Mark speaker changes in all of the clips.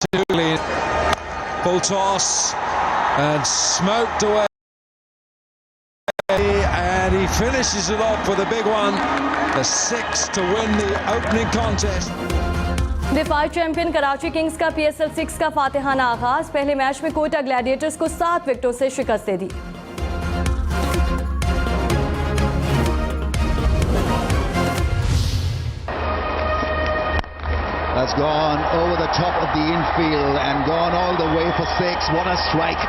Speaker 1: Full toss and smoked away, and he finishes it off with a big one, the 6 to win the opening contest.
Speaker 2: दिफाई champion Karachi Kings का PSL 6 का फातिहाना आगाज। पहले match में Quetta Gladiators को 7 विकेटों से शिकस्त दे दी।
Speaker 3: Has gone over the top of the infield and gone all the way for 6. What a strike.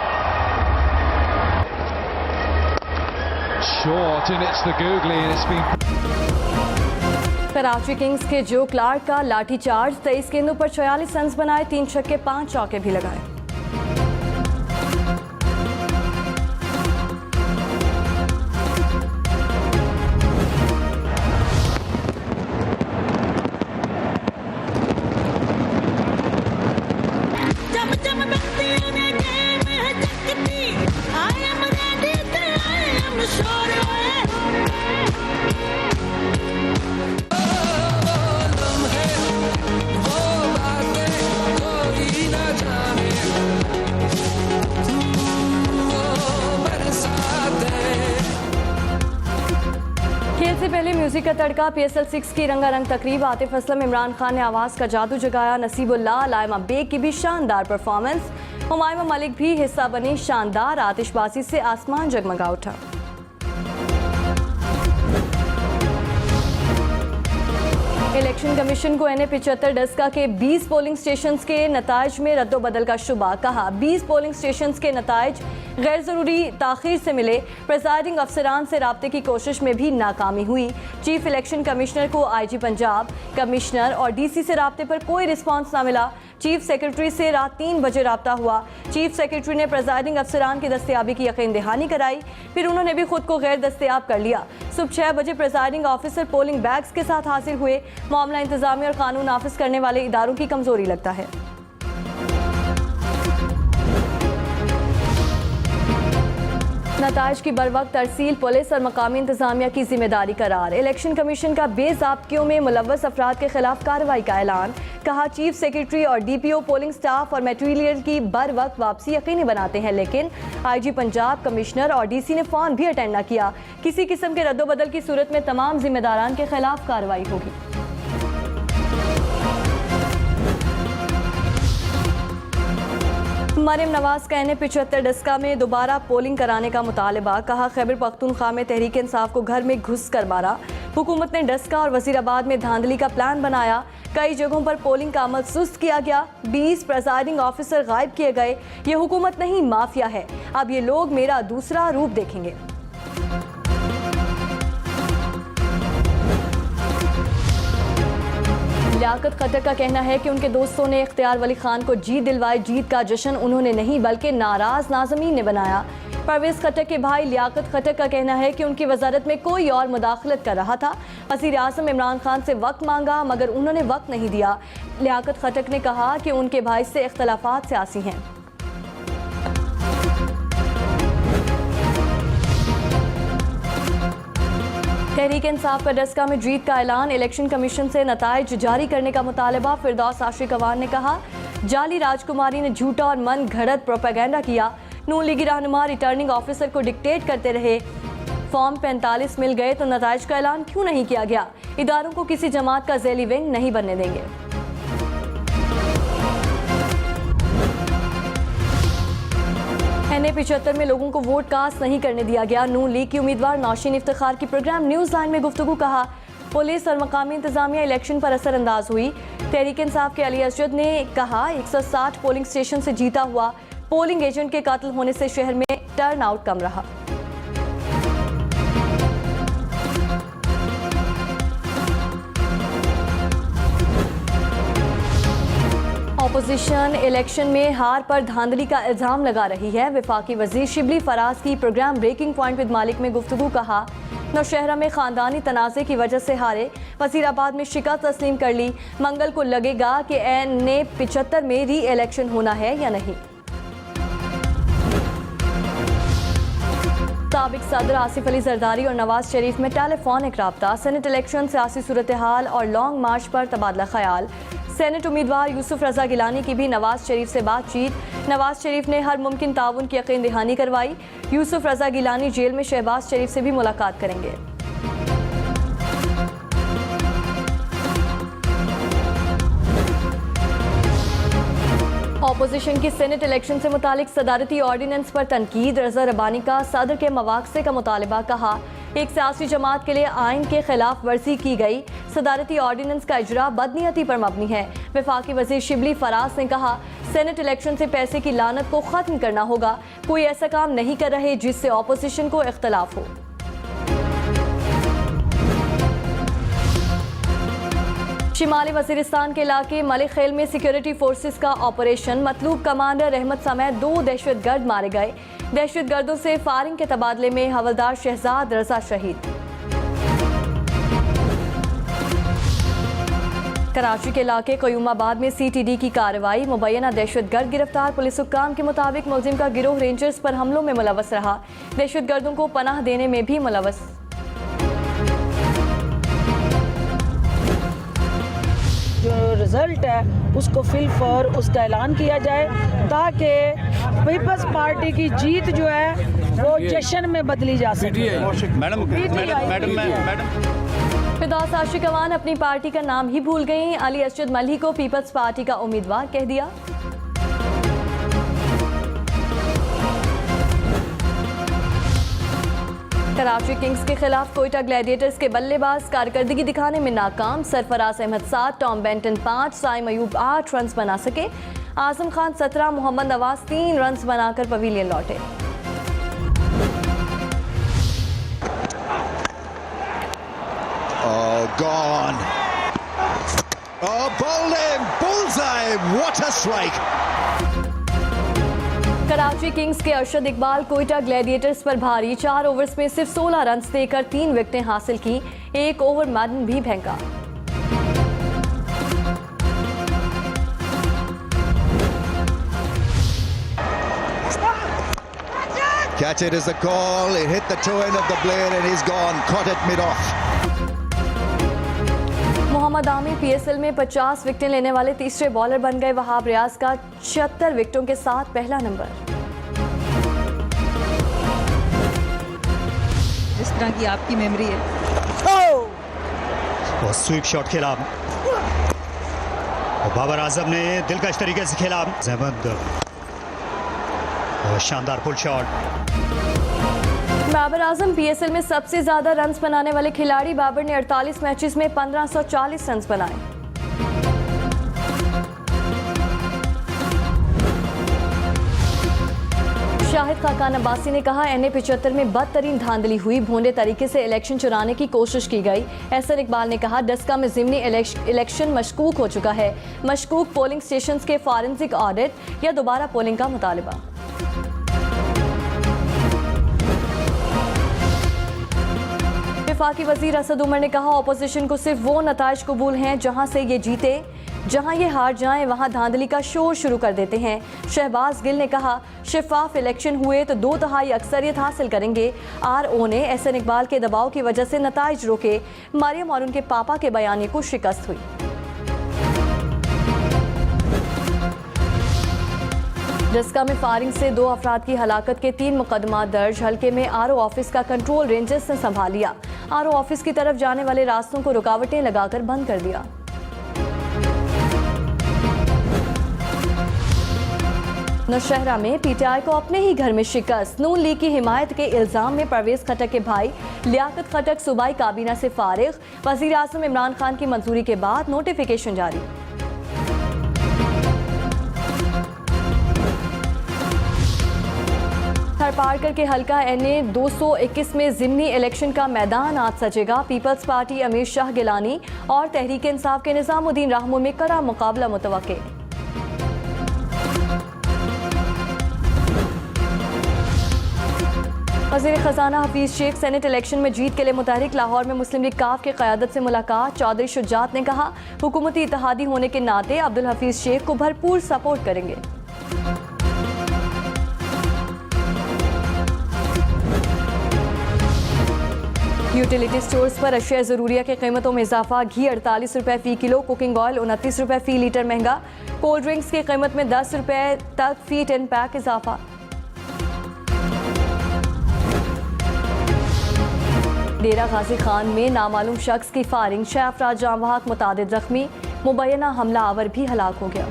Speaker 1: Short, and it's the googly, and it's been...
Speaker 2: Karachi Kings के जो क्लार्क का लाठी चार्ज, 23 गेंदों पर 46 रन बनाए, 3 छक्के 5 चौके भी लगाए। खेल से पहले म्यूजिक का तड़का, PSL 6 की रंगारंग तकरीब। आतिफ असलम, इमरान खान ने आवाज़ का जादू जगाया। नसीबुल्लाह, लाइमा बेग की भी शानदार परफॉर्मेंस। हुमायूं मलिक भी हिस्सा बनी। शानदार आतिशबाजी से आसमान जगमगा उठा। इलेक्शन कमीशन को NA-75 डस्का के 20 पोलिंग स्टेशंस के नताइज में रद्दोबदल का शुबा। कहा 20 पोलिंग स्टेशंस के नताइज गैर ज़रूरी ताख़ीर से मिले। प्रेसाइडिंग अफसरान से राब्ते की कोशिश में भी नाकामी हुई। चीफ इलेक्शन कमिश्नर को IG पंजाब, कमिश्नर और DC से राब्ते पर कोई रिस्पॉन्स ना मिला। चीफ सेक्रेटरी से रात 3 बजे राब्ता हुआ। चीफ सेक्रेटरी ने प्रेसाइडिंग अफसरान की दस्तयाबी की यकीन दहानी कराई, फिर उन्होंने भी खुद को गैर दस्तयाब कर लिया। सुबह 6 बजे प्रेसाइडिंग ऑफिसर पोलिंग बैग्स के साथ हाजिर हुए। मामला इंतजामी और कानून नाफिज करने वाले इदारों की कमजोरी लगता है। नताइज की बरवक्त तरसील पुलिस और मकामी इंतजामिया की जिम्मेदारी करार। इलेक्शन कमीशन का बेज़ाब्तियों में मुलव्वस अफराद के खिलाफ कार्रवाई का ऐलान। कहा चीफ सेक्रेटरी और DPO पोलिंग स्टाफ और मटेरियल की बर वक्त वापसी यकीनी बनाते हैं, लेकिन IG पंजाब, कमिश्नर और DC ने फ़ोन भी अटेंड न किया। किसी किस्म के रद्दोबदल की सूरत में तमाम जिम्मेदारान के खिलाफ कार्रवाई होगी। मरियम नवाज का NA-75 डस्का में दोबारा पोलिंग कराने का मुतालबा। कहा खैबर पख्तूनख्वा में तहरीक इंसाफ को घर में घुस कर मारा। हुकूमत ने डस्का और वजीराबाद में धांधली का प्लान बनाया। कई जगहों पर पोलिंग का अमल सुस्त किया गया। 20 प्रेसाइडिंग ऑफिसर गायब किए गए। ये हुकूमत नहीं, माफिया है। अब ये लोग मेरा दूसरा रूप देखेंगे। लियाकत खट्टर का कहना है कि उनके दोस्तों ने इख्तियार वली खान को जीत दिलवाई। जीत का जश्न उन्होंने नहीं बल्कि नाराज नाज़मीन ने बनाया। परवेज खट्टर के भाई लियाकत खट्टर का कहना है कि उनकी वजारत में कोई और मुदाखलत कर रहा था। वज़ीर आज़म इमरान खान से वक्त मांगा मगर उन्होंने वक्त नहीं दिया। लियाकत खट्टर ने कहा कि उनके भाई से इख्तलाफात सियासी हैं। तहरीक इंसाफ का डस्का में जीत का ऐलान। इलेक्शन कमीशन से नताइज जारी करने का मुतालबा। फिरदौस आशिक अवान ने कहा जाली राजकुमारी ने झूठा और मन घड़त प्रोपेगेंडा किया। नून लीगी रहनुमा रिटर्निंग ऑफिसर को डिक्टेट करते रहे। फॉर्म 45 मिल गए तो नताइज का ऐलान क्यों नहीं किया गया? इदारों को किसी जमात का ज़ैली विंग नहीं बनने देंगे। NA-75 में लोगों को वोट कास्ट नहीं करने दिया गया। नून लीग की उम्मीदवार नौशीन इफ्तिखार की प्रोग्राम न्यूज़ लाइन में गुफ्तगू। कहा पुलिस और मकामी इंतजामिया इलेक्शन पर असरअंदाज हुई। तहरीक इंसाफ के अली असजद ने कहा 160 पोलिंग स्टेशन से जीता हुआ। पोलिंग एजेंट के कातिल होने से शहर में टर्न आउट कम रहा। अपोजिशन इलेक्शन में हार पर धांधली का इल्जाम लगा रही है। वफाकी वजीर शिबली फराज की प्रोग्राम ब्रेकिंग पॉइंट विद मालिक में गुफ्तगू। कहा नौशहरा में खानदानी तनाज़े की वजह से हारे। वजीराबाद में शिकस्त तस्लीम कर ली। मंगल को लगेगा कि NA-75 में री इलेक्शन होना है या नहीं। साबिक सदर आसिफ अली जरदारी और नवाज शरीफ में टेलीफोनिक राब्ता। सेनेट इलेक्शन, सियासी सूरत हाल और लॉन्ग मार्च पर तबादला ख्याल। सेनेट उम्मीदवार यूसुफ रजा गिलानी की भी नवाज शरीफ से बातचीत। नवाज शरीफ ने हर मुमकिन ताउन की यकीन दहानी करवाई। यूसुफ रजा गिलानी जेल में शहबाज शरीफ से भी मुलाकात करेंगे। ऑपोजिशन की सेनेट इलेक्शन से मुतालिक सदारती ऑर्डिनेंस पर तनकीद। रजा रबानी का सदर के मवाक़से का मुतालबा। कहा, एक सियासी जमात के लिए आइन के खिलाफ वर्जी की गई सदारती ऑर्डिनेंस का इजरा बदनीयती पर मबनी है। वफाकी वज़ीर शिबली फराज ने कहा, सेनेट इलेक्शन से पैसे की लानत को ख़त्म करना होगा। कोई ऐसा काम नहीं कर रहे जिससे ऑपोजिशन को इख्तलाफ हो। शिमाली वज़ीरिस्तान के इलाके मलिक खेल में सिक्योरिटी फोर्सेस का ऑपरेशन। मतलूब कमांडर अहमद समेत 2 दहशतगर्द मारे गए। दहशतगर्दों से फायरिंग के तबादले में हवलदार शहजाद रजा शहीद। कराची के इलाके क़यूमाबाद में CTD की कार्रवाई। मुबैना दहशतगर्द गिरफ्तार। पुलिस हुक्काम के मुताबिक मुलजिम का गिरोह रेंजर्स पर हमलों में मुलव्वस रहा। दहशतगर्दों को पनाह देने में भी मुलव्वस।
Speaker 4: जो रिजल्ट है उसको फिल फॉर उसका ऐलान किया जाए ताकि पीपल्स पार्टी की जीत जो है वो जश्न में बदली जा सके।
Speaker 2: फिरदौस आशिक अवान अपनी पार्टी का नाम ही भूल गई। अली असजद मल्ही को पीपल्स पार्टी का उम्मीदवार कह दिया। कराची किंग्स के खिलाफ कोयटा ग्लैडिएटर्स के बल्लेबाज कारकर्दगी दिखाने में नाकाम। Sarfaraz Ahmed 7, Tom Benton 5, Saim Ayub 8 run बना सके। आजम खान 17, मोहम्मद नवाज 3 रन बनाकर पवेलियन लौटे।
Speaker 3: Oh, gone. Oh, bowled in. Bullseye. What a strike.
Speaker 2: Karachi Kings के अरशद इकबाल कोयटा ग्लैडिएटर्स पर भारी। 4 ओवर्स में सिर्फ 16 रन देकर 3 विकेटें हासिल की। 1 ओवर मैडन भी फेंका।
Speaker 3: Catch it is the call. It hit the toe end of the blade and he's gone. Caught it mid-off.
Speaker 2: Mohammad Aamir PSL में 50 विकेटें लेने वाले तीसरे बॉलर बन गए। वहाब रियाज का 76 विकेटों के साथ पहला नंबर।
Speaker 5: जिस तरह की आपकी मेमोरी है।
Speaker 6: और स्वीप शॉट खेला और बाबर आजम ने दिलकश तरीके से खेला। जहमद और शानदार pull shot.
Speaker 2: Babar Azam PSL में सबसे ज्यादा रन्स बनाने वाले खिलाड़ी। बाबर ने 48 मैचेस में 1540 रन्स बनाए। शाहिद खाकान अब्बासी ने कहा, NA-75 में बदतरीन धांधली हुई। भोंडे तरीके से इलेक्शन चुराने की कोशिश की गई। एहसन इकबाल ने कहा, डस्का में ज़िमनी इलेक्शन मशकूक हो चुका है। मशकूक पोलिंग स्टेशंस के फॉरेंसिक ऑडिट या दोबारा पोलिंग का मुतालबा। वफाकी वजीर असद उमर ने कहा, ऑपोजिशन को सिर्फ वो नताइज कबूल हैं जहां से ये जीते। जहां ये हार जाएं वहां धांधली का शोर शुरू कर देते हैं। शहबाज गिल ने कहा, शफाफ इलेक्शन हुए तो 2/3 अक्सरियत हासिल करेंगे। RO ने एहसन इकबाल के दबाव की वजह से नताइज रोके। मरियम और उनके पापा के बयानी को शिकस्त हुई। डस्का में फायरिंग से 2 अफराद की हलाकत के 3 मुकदमा दर्ज। हल्के में RO ऑफिस का कंट्रोल रेंजर्स ने संभाल लिया। RO ऑफिस की तरफ जाने वाले रास्तों को रुकावटें लगाकर बंद कर दिया। नौशहरा में PTI को अपने ही घर में शिकस्त। नून लीग की हिमायत के इल्जाम में परवेज खटक के भाई लियाकत खटक सूबाई काबीना से फारिग। वजीर आजम इमरान खान की मंजूरी के बाद नोटिफिकेशन जारी। थरपारकर के हल्का NA 221 में ज़िमनी इलेक्शन का मैदान आज सजेगा। पीपल्स पार्टी अमीर शाह गिलानी और तहरीक इंसाफ के निजामुद्दीन राहमो में कड़ा मुकाबला मुतवक्के। वज़ीर ख़जाना हफीज़ शेख सेनेट इलेक्शन में जीत के लिए मुतहरिक। लाहौर में मुस्लिम लीग काफ के क़यादत से मुलाकात। चौधरी शुजात ने कहा, हुकूमती इत्तेहादी होने के नाते अब्दुल हफीज़ शेख को भरपूर सपोर्ट करेंगे। यूटिलिटी स्टोर्स पर अशिया ज़रूरिया की कीमतों में इजाफा। घी 48 रुपये फ़ी किलो, कुकिंग ऑयल 29 रुपये फ़ी लीटर महंगा। कोल्ड ड्रिंक्स की कीमत में 10 रुपये तक फ़ी 10 पैक इजाफा। डेरा गाजी खान में नामालूम शख्स की फायरिंग, 6 अफराद जाम बहक, मुतादिद जख्मी। मुबैना हमला आवर भी हलाक हो गया।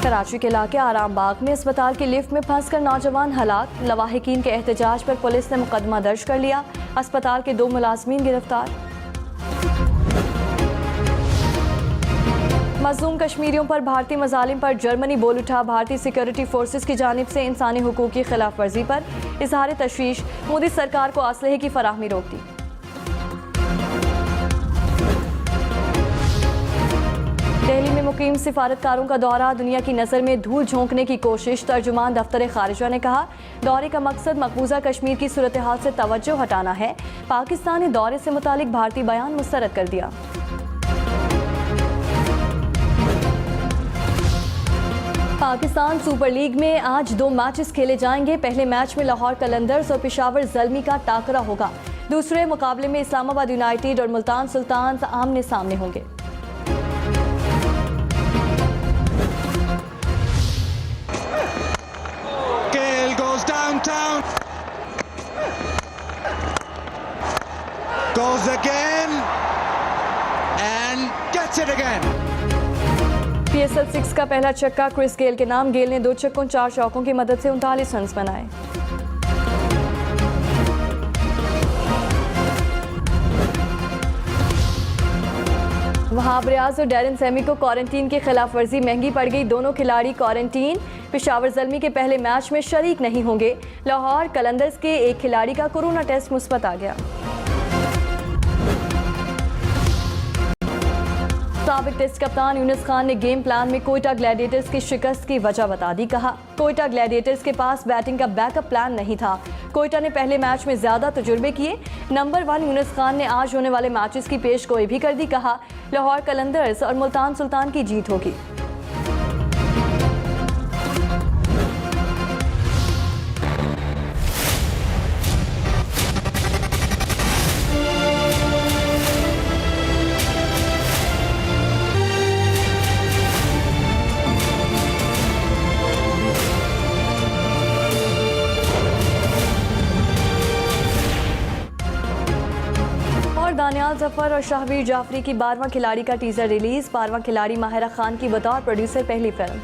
Speaker 2: कराची के इलाके आराम बाग में अस्पताल की लिफ्ट में फंसकर नौजवान हलाक। लवाहिकीन के एहतजाज पर पुलिस ने मुकदमा दर्ज कर लिया। अस्पताल के 2 मुलाजमीन गिरफ्तार। मजलूम कश्मीरियों पर भारतीय मजालिम पर जर्मनी बोल उठा। भारतीय सिक्योरिटी फोर्सेस की जानिब से इंसानी हुकूक की खिलाफ वर्जी पर इजहार तशवीश। मोदी सरकार को असलहे की फराहमी रोक दी। दिल्ली में मुकीम सिफारतकारों का दौरा, दुनिया की नज़र में धूल झोंकने की कोशिश। तर्जुमान दफ्तर खारिजा ने कहा, दौरे का मकसद मकबूजा कश्मीर की सूरत हाल से तवज्जो हटाना है। पाकिस्तान ने दौरे से मुतालिक भारतीय बयान मुस्तरद कर दिया। पाकिस्तान सुपर लीग में आज 2 मैचेस खेले जाएंगे। पहले मैच में लाहौर कलंदर्स और पेशावर ज़ल्मी का टाकरा होगा। दूसरे मुकाबले में इस्लामाबाद यूनाइटेड और मुल्तान सुल्तान आमने सामने होंगे।
Speaker 1: Downtown, goes again and gets it again.
Speaker 2: PSL 6 का पहला छक्का क्रिस गेल के नाम। गेल ने 2 छक्कों 4 चौकों की मदद से 39 रन बनाए। वहाब रियाज और डैरन सेमी को क्वारंटीन की खिलाफ वर्जी महंगी पड़ गई। दोनों खिलाड़ी क्वारंटीन। पेशावर ज़ल्मी के पहले मैच में शरीक नहीं होंगे। लाहौर कलंदर्स के एक खिलाड़ी का कोरोना टेस्ट मुस्बत आ गया। साबिक टेस्ट कप्तान यूनुस खान ने गेम प्लान में कोयटा ग्लैडिएटर्स की शिकस्त की वजह बता दी। कहा, कोयटा ग्लैडिएटर्स के पास बैटिंग का बैकअप प्लान नहीं था। कोयटा ने पहले मैच में ज्यादा तजुर्बे किए। नंबर 1 यूनुस खान ने आज होने वाले मैचेस की पेशगोई भी कर दी। कहा, लाहौर कलंदर्स और मुल्तान सुल्तान की जीत होगी। दानियाल जफर और शाहवीर जाफरी की 12वां खिलाड़ी का टीजर रिलीज। 12वां खिलाड़ी माहिरा खान की बतौर प्रोड्यूसर पहली फिल्म।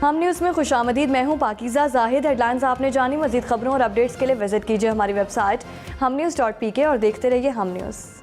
Speaker 2: हम न्यूज़ में खुशामदीद। मैं हूं पाकीज़ा जाहिद। हेडलाइंस आपने जानी। मजीद खबरों और अपडेट्स के लिए विजिट कीजिए हमारी वेबसाइट हमन्यूज़.pk और देखते रहिए हम न्यूज़।